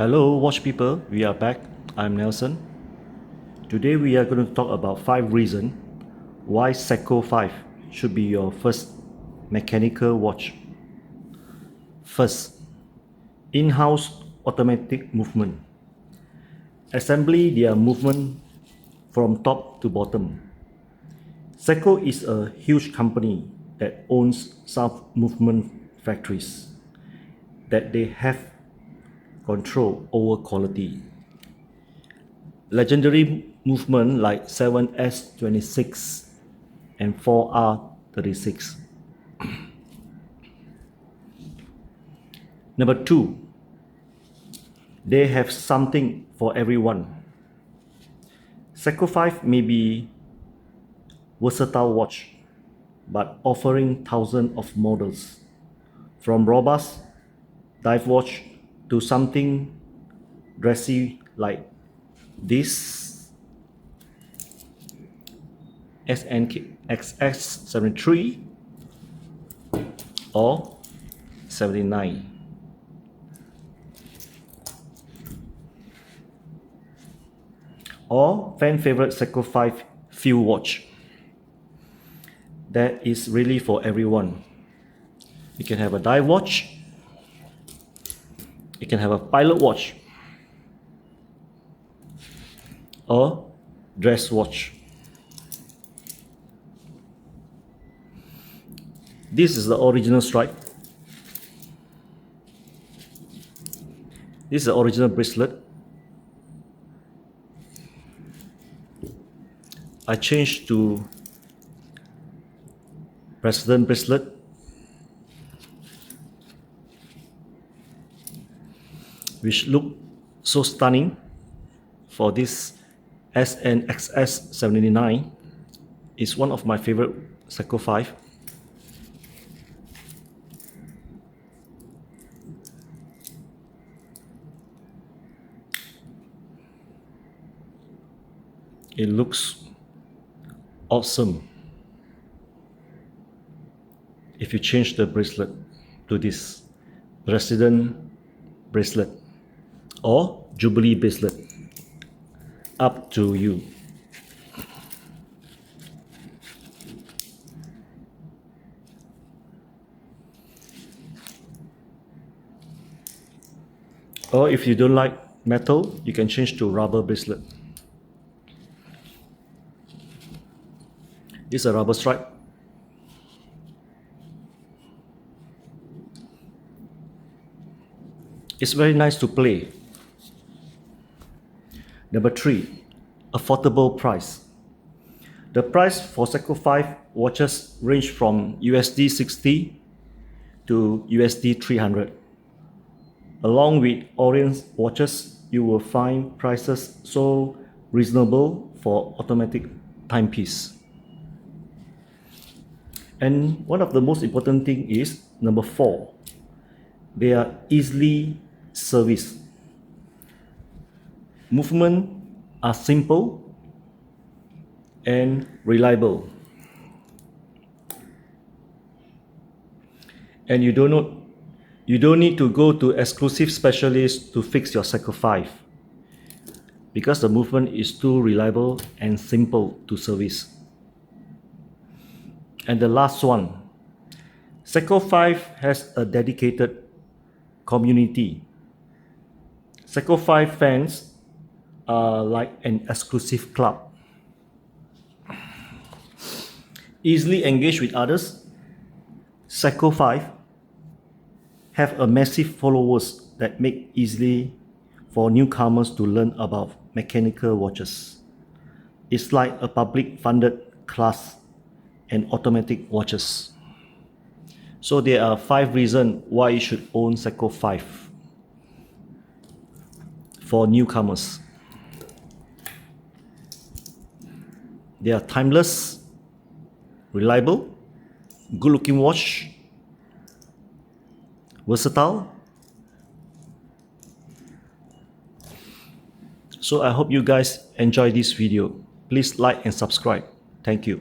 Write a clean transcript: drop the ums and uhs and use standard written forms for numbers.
Hello watch people, we are back. I'm Nelson. Today we are going to talk about 5 reasons why Seiko 5 should be your first mechanical watch. First, in-house automatic movement. Assembly their movement from top to bottom. Seiko is a huge company that owns some movement factories that they have control over quality. Legendary movement like 7S26 and 4R36. Number 2, they have something for everyone. Seiko 5 may be versatile watch, but offering thousands of models, from robust dive watch to something dressy like this SNXS73 or 79. Or fan favorite Seiko 5 field watch. That is really for everyone. You can have a dive watch, you can have a pilot watch, or dress watch. This is the original stripe. This is the original bracelet. I changed to President bracelet. Which look so stunning for this SNXS79. Is one of my favorite Seiko 5. It looks awesome if you change the bracelet to this President bracelet or Jubilee bracelet. Up to you. Or if you don't like metal, you can change to rubber bracelet. This is a rubber stripe. It's very nice to play. Number 3, affordable price. The price for Seiko 5 watches range from USD 60 to USD 300. Along with Orient watches, you will find prices so reasonable for automatic timepiece. And one of the most important thing is number 4, they are easily serviced. Movement are simple and reliable, and you don't need to go to exclusive specialists to fix your Seiko 5 because the movement is too reliable and simple to service. And the last one, Seiko 5 has a dedicated community. Seiko 5 fans are like an exclusive club. Easily engage with others, Seiko 5 have a massive followers that make easily for newcomers to learn about mechanical watches. It's like a public funded class and automatic watches. So there are 5 reasons why you should own Seiko 5 for newcomers. They are timeless, reliable, good looking watch, versatile. So I hope you guys enjoy this video. Please like and subscribe. Thank you.